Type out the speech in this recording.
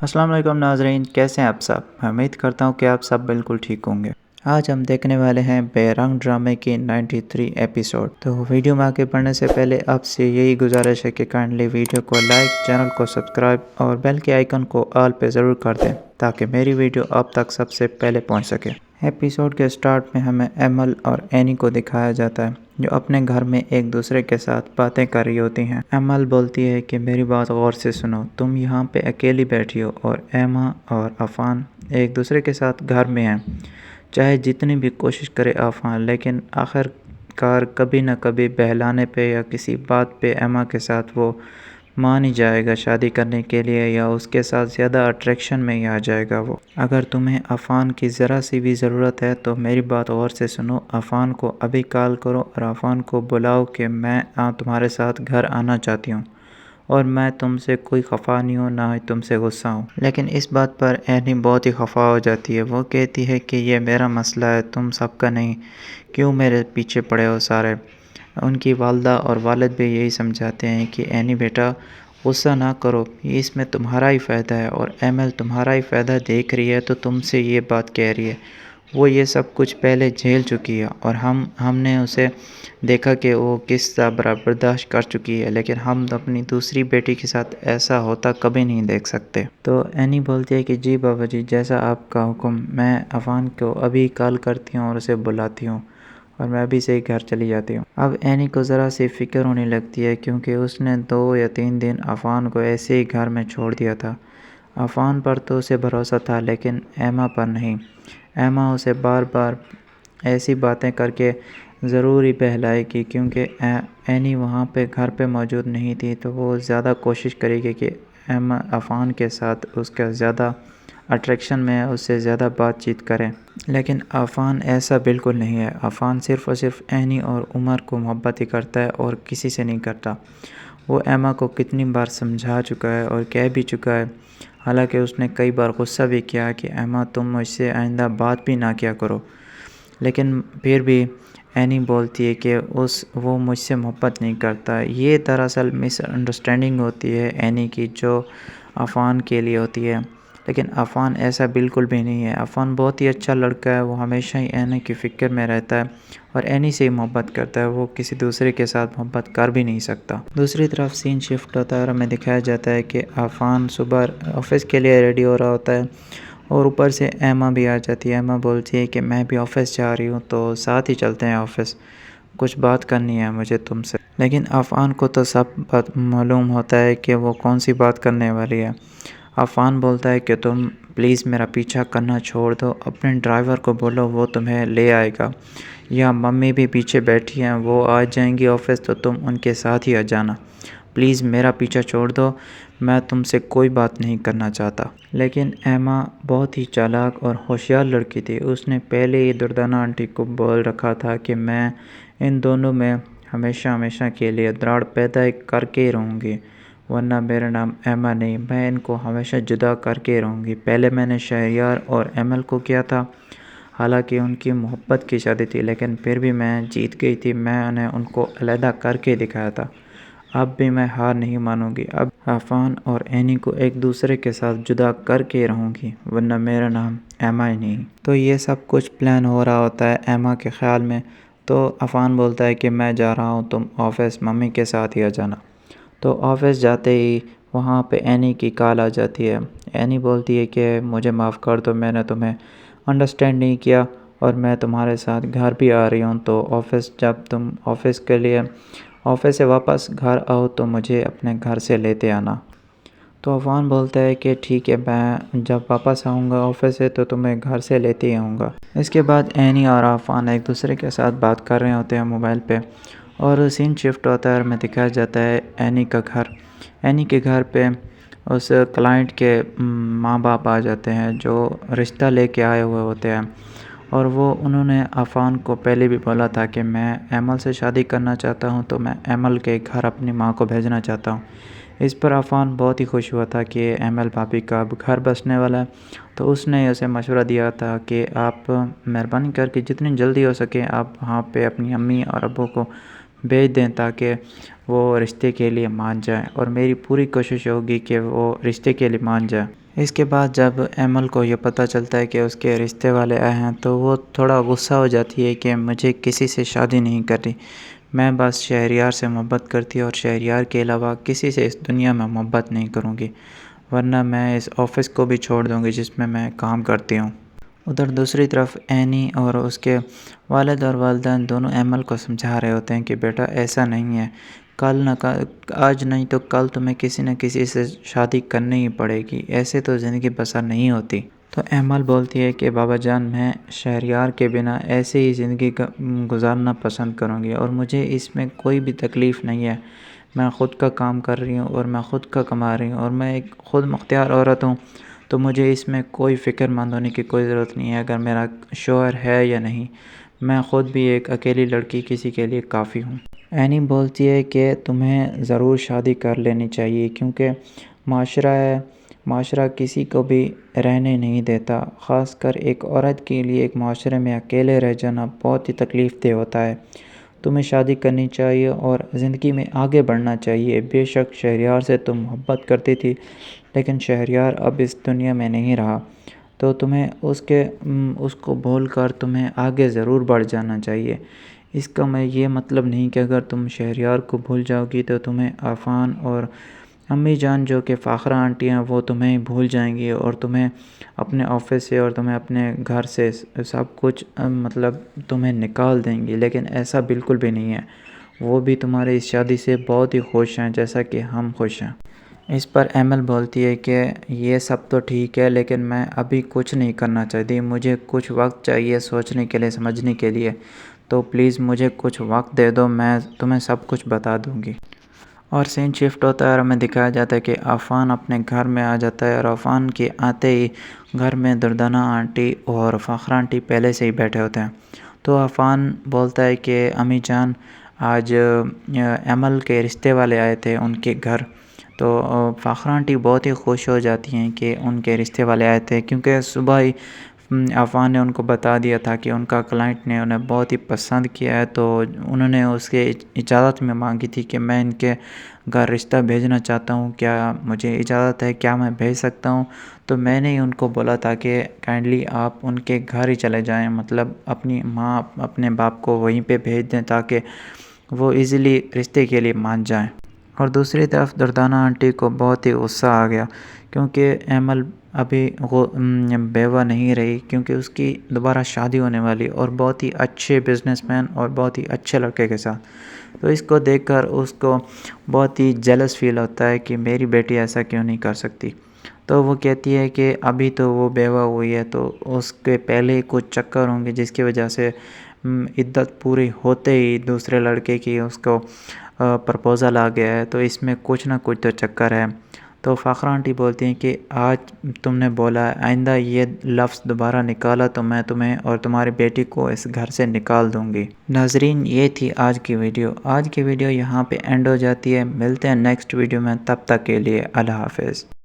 السلام علیکم ناظرین، کیسے ہیں آپ سب؟ میں امید کرتا ہوں کہ آپ سب بالکل ٹھیک ہوں گے۔ آج ہم دیکھنے والے ہیں بے رنگ ڈرامے کی 93 ایپیسوڈ۔ تو ویڈیو میں آگے بڑھنے سے پہلے آپ سے یہی گزارش ہے کہ کائنڈلی ویڈیو کو لائک، چینل کو سبسکرائب اور بیل کے آئیکن کو آل پہ ضرور کر دیں تاکہ میری ویڈیو آپ تک سب سے پہلے پہنچ سکے۔ ایپیسوڈ کے سٹارٹ میں ہمیں ایمل اور اینی کو دکھایا جاتا ہے جو اپنے گھر میں ایک دوسرے کے ساتھ باتیں کر رہی ہوتی ہیں۔ ایمل بولتی ہے کہ میری بات غور سے سنو، تم یہاں پہ اکیلی بیٹھی ہو اور ایما اور عفان ایک دوسرے کے ساتھ گھر میں ہیں۔ چاہے جتنی بھی کوشش کرے عفان، لیکن آخر کار کبھی نہ کبھی بہلانے پہ یا کسی بات پہ ایما کے ساتھ وہ مان ہی جائے گا شادی کرنے کے لیے، یا اس کے ساتھ زیادہ اٹریکشن میں ہی آ جائے گا وہ۔ اگر تمہیں عفان کی ذرا سی بھی ضرورت ہے تو میری بات غور سے سنو، عفان کو ابھی کال کرو اور عفان کو بلاؤ کہ میں تمہارے ساتھ گھر آنا چاہتی ہوں، اور میں تم سے کوئی خفا نہیں ہوں، نہ ہی تم سے غصہ ہوں۔ لیکن اس بات پر اینی بہت ہی خفا ہو جاتی ہے۔ وہ کہتی ہے کہ یہ میرا مسئلہ ہے، تم سب کا نہیں، کیوں میرے پیچھے پڑے ہو سارے۔ ان کی والدہ اور والد بھی یہی سمجھاتے ہیں کہ اینی بیٹا غصہ نہ کرو، اس میں تمہارا ہی فائدہ ہے، اور ایمل تمہارا ہی فائدہ دیکھ رہی ہے تو تم سے یہ بات کہہ رہی ہے۔ وہ یہ سب کچھ پہلے جھیل چکی ہے اور ہم نے اسے دیکھا کہ وہ کس طرح برداشت کر چکی ہے، لیکن ہم اپنی دوسری بیٹی کے ساتھ ایسا ہوتا کبھی نہیں دیکھ سکتے۔ تو اینی بولتی ہے کہ جی بابا جی، جیسا آپ کا حکم، میں عفان کو ابھی کال کرتی ہوں اور اسے بلاتی ہوں، اور میں ابھی سے ہی گھر چلی جاتی ہوں۔ اب اینی کو ذرا سی فکر ہونے لگتی ہے کیونکہ اس نے 2 یا 3 دن عفان کو ایسے ہی گھر میں چھوڑ دیا تھا۔ عفان پر تو اسے بھروسہ تھا لیکن ایما پر نہیں۔ ایما اسے بار بار ایسی باتیں کر کے ضرور ہی بہلائے گی، کیونکہ اینی وہاں پہ گھر پہ موجود نہیں تھی، تو وہ زیادہ کوشش کرے گی کہ ایما عفان کے ساتھ اس کا زیادہ اٹریکشن میں اس سے زیادہ بات چیت کریں۔ لیکن عفان ایسا بالکل نہیں ہے۔ عفان صرف اور صرف اینی اور عمر کو محبت ہی کرتا ہے اور کسی سے نہیں کرتا۔ وہ ایما کو کتنی بار سمجھا چکا ہے اور کہہ بھی چکا ہے، حالانکہ اس نے کئی بار غصہ بھی کیا کہ ایما تم مجھ سے آئندہ بات بھی نہ کیا کرو، لیکن پھر بھی اینی بولتی ہے کہ وہ مجھ سے محبت نہیں کرتا۔ یہ دراصل مس انڈرسٹینڈنگ ہوتی ہے اینی کی جو عفان کے لیے ہوتی ہے، لیکن عفان ایسا بالکل بھی نہیں ہے۔ عفان بہت ہی اچھا لڑکا ہے، وہ ہمیشہ ہی اینی کی فکر میں رہتا ہے اور اینی سے ہی محبت کرتا ہے، وہ کسی دوسرے کے ساتھ محبت کر بھی نہیں سکتا۔ دوسری طرف سین شفٹ ہوتا ہے اور ہمیں دکھایا جاتا ہے کہ عفان صبح آفس کے لیے ریڈی ہو رہا ہوتا ہے اور اوپر سے ایما بھی آ جاتی ہے۔ ایما بولتی ہے کہ میں بھی آفس جا رہی ہوں تو ساتھ ہی چلتے ہیں آفس، کچھ بات کرنی ہے مجھے تم سے۔ لیکن عفان کو تو سب بات معلوم ہوتا ہے کہ وہ کون سی بات کرنے والی ہے۔ عفان بولتا ہے کہ تم پلیز میرا پیچھا کرنا چھوڑ دو، اپنے ڈرائیور کو بولو وہ تمہیں لے آئے گا، یا ممی بھی پیچھے بیٹھی ہیں وہ آ جائیں گی آفس تو تم ان کے ساتھ ہی آ جانا، پلیز میرا پیچھا چھوڑ دو، میں تم سے کوئی بات نہیں کرنا چاہتا۔ لیکن ایما بہت ہی چالاک اور ہوشیار لڑکی تھی، اس نے پہلے ہی دردانہ آنٹی کو بول رکھا تھا کہ میں ان دونوں میں ہمیشہ کے لیے دراڑ پیدا کر کے ہی رہوں گی، ورنہ میرا نام ایما نہیں، میں ان کو ہمیشہ جدا کر کے رہوں گی۔ پہلے میں نے شہریار اور ایمل کو کیا تھا، حالانکہ ان کی محبت کی شادی تھی، لیکن پھر بھی میں جیت گئی تھی، میں نے ان کو علیحدہ کر کے دکھایا تھا، اب بھی میں ہار نہیں مانوں گی، اب عفان اور اینی کو ایک دوسرے کے ساتھ جدا کر کے رہوں گی، ورنہ میرا نام ایما ہی نہیں۔ تو یہ سب کچھ پلان ہو رہا ہوتا ہے ایما کے خیال میں۔ تو عفان بولتا ہے کہ میں جا رہا ہوں، تم آفس ممی کے ساتھ ہی آ جانا۔ تو آفس جاتے ہی وہاں پہ اینی کی کال آ جاتی ہے۔ اینی بولتی ہے کہ مجھے معاف کر دو، میں نے تمہیں انڈرسٹینڈ نہیں کیا اور میں تمہارے ساتھ گھر بھی آ رہی ہوں، تو جب تم آفس سے واپس گھر آؤ تو مجھے اپنے گھر سے لیتے آنا۔ تو عفان بولتا ہے کہ ٹھیک ہے، میں جب واپس آؤں گا آفس سے تو تمہیں گھر سے لیتے ہی آؤں گا۔ اس کے بعد اینی اور عفان ایک دوسرے کے ساتھ بات کر رہے ہوتے ہیں موبائل پہ، اور سین شفٹ ہوتا ہے اور ہمیں دکھایا جاتا ہے اینی کا گھر۔ اینی کے گھر پہ اس کلائنٹ کے ماں باپ آ جاتے ہیں جو رشتہ لے کے آئے ہوئے ہوتے ہیں، اور انہوں نے عفان کو پہلے بھی بولا تھا کہ میں ایمل سے شادی کرنا چاہتا ہوں، تو میں ایمل کے گھر اپنی ماں کو بھیجنا چاہتا ہوں۔ اس پر عفان بہت ہی خوش ہوا تھا کہ ایمل بھابھی کا اب گھر بسنے والا ہے، تو اس نے اسے مشورہ دیا تھا کہ آپ مہربانی کر کے جتنی جلدی ہو سکے آپ وہاں پہ اپنی امی اور ابو کو بھیج دیں تاکہ وہ رشتے کے لیے مان جائیں، اور میری پوری کوشش ہوگی کہ وہ رشتے کے لیے مان جائیں۔ اس کے بعد جب ایمل کو یہ پتہ چلتا ہے کہ اس کے رشتے والے آئے ہیں تو وہ تھوڑا غصہ ہو جاتی ہے کہ مجھے کسی سے شادی نہیں کرنی، میں بس شہریار سے محبت کرتی ہوں اور شہریار کے علاوہ کسی سے اس دنیا میں محبت نہیں کروں گی، ورنہ میں اس آفس کو بھی چھوڑ دوں گی جس میں کام کرتی ہوں۔ ادھر دوسری طرف اینی اور اس کے والد اور والدین دونوں ایمل کو سمجھا رہے ہوتے ہیں کہ بیٹا ایسا نہیں ہے، آج نہیں تو کل تمہیں کسی نہ کسی سے شادی کرنی ہی پڑے گی، ایسے تو زندگی بسر نہیں ہوتی۔ تو ایمل بولتی ہے کہ بابا جان میں شہریار کے بنا ایسے ہی زندگی گزارنا پسند کروں گی اور مجھے اس میں کوئی بھی تکلیف نہیں ہے، میں خود کا کام کر رہی ہوں اور میں خود کا کما رہی ہوں اور میں ایک خود مختار عورت ہوں، تو مجھے اس میں کوئی فکر مند ہونے کی کوئی ضرورت نہیں ہے اگر میرا شوہر ہے یا نہیں، میں خود بھی ایک اکیلی لڑکی کسی کے لیے کافی ہوں۔ اینی بولتی ہے کہ تمہیں ضرور شادی کر لینی چاہیے کیونکہ معاشرہ کسی کو بھی رہنے نہیں دیتا، خاص کر ایک عورت کے لیے ایک معاشرے میں اکیلے رہ جانا بہت ہی تکلیف دہ ہوتا ہے، تمہیں شادی کرنی چاہیے اور زندگی میں آگے بڑھنا چاہیے۔ بے شک شہریار سے تم محبت کرتی تھی لیکن شہریار اب اس دنیا میں نہیں رہا، تو تمہیں اس کو بھول کر تمہیں آگے ضرور بڑھ جانا چاہیے۔ اس کا میں یہ مطلب نہیں کہ اگر تم شہریار کو بھول جاؤ گی تو تمہیں عفان اور امی جان جو کہ فاخرہ آنٹی ہیں وہ تمہیں بھول جائیں گی اور تمہیں اپنے آفس سے اور تمہیں اپنے گھر سے سب کچھ مطلب تمہیں نکال دیں گی، لیکن ایسا بالکل بھی نہیں ہے، وہ بھی تمہاری اس شادی سے بہت ہی خوش ہیں جیسا کہ ہم خوش ہیں۔ اس پر ایمل بولتی ہے کہ یہ سب تو ٹھیک ہے لیکن میں ابھی کچھ نہیں کرنا چاہتی، مجھے کچھ وقت چاہیے سوچنے کے لیے، سمجھنے کے لیے، تو پلیز مجھے کچھ وقت دے دو، میں تمہیں سب کچھ بتا دوں گی۔ اور سین شفٹ ہوتا ہے اور ہمیں دکھایا جاتا ہے کہ عفان اپنے گھر میں آ جاتا ہے اور عفان کے آتے ہی گھر میں دردانہ آنٹی اور فاخرہ آنٹی پہلے سے ہی بیٹھے ہوتے ہیں، تو عفان بولتا ہے کہ امی جان آج ایمل کے رشتے والے آئے تھے ان کے گھر، تو فاخرہ آنٹی بہت ہی خوش ہو جاتی ہیں کہ ان کے رشتے والے آئے تھے کیونکہ صبح ہی عفان نے ان کو بتا دیا تھا کہ ان کا کلائنٹ نے انہیں بہت ہی پسند کیا ہے، تو انہوں نے اس کے اجازت میں مانگی تھی کہ میں ان کے گھر رشتہ بھیجنا چاہتا ہوں، کیا مجھے اجازت ہے، کیا میں بھیج سکتا ہوں؟ تو میں نے ان کو بولا تھا کہ کائنڈلی آپ ان کے گھر ہی چلے جائیں، مطلب اپنی ماں اپنے باپ کو وہیں پہ بھیج دیں تاکہ وہ ایزیلی رشتے کے لیے مان جائیں۔ اور دوسری طرف دردانہ آنٹی کو بہت ہی غصہ آ گیا کیونکہ ایمل ابھی بیوہ نہیں رہی کیونکہ اس کی دوبارہ شادی ہونے والی اور بہت ہی اچھے بزنس مین اور بہت ہی اچھے لڑکے کے ساتھ، تو اس کو دیکھ کر اس کو بہت ہی جیلس فیل ہوتا ہے کہ میری بیٹی ایسا کیوں نہیں کر سکتی، تو وہ کہتی ہے کہ ابھی تو وہ بیوہ ہوئی ہے تو اس کے پہلے کچھ چکر ہوں گے جس کی وجہ سے عدت پوری ہوتے ہی دوسرے لڑکے کی اس کو پرپوزل آ گیا ہے، تو اس میں کچھ نہ کچھ تو چکر ہے۔ تو فاخرہ آنٹی بولتی ہیں کہ آج تم نے بولا ہے آئندہ یہ لفظ دوبارہ نکالا تو میں تمہیں اور تمہاری بیٹی کو اس گھر سے نکال دوں گی۔ ناظرین یہ تھی آج کی ویڈیو یہاں پہ اینڈ ہو جاتی ہے، ملتے ہیں نیکسٹ ویڈیو میں، تب تک کے لیے اللہ حافظ۔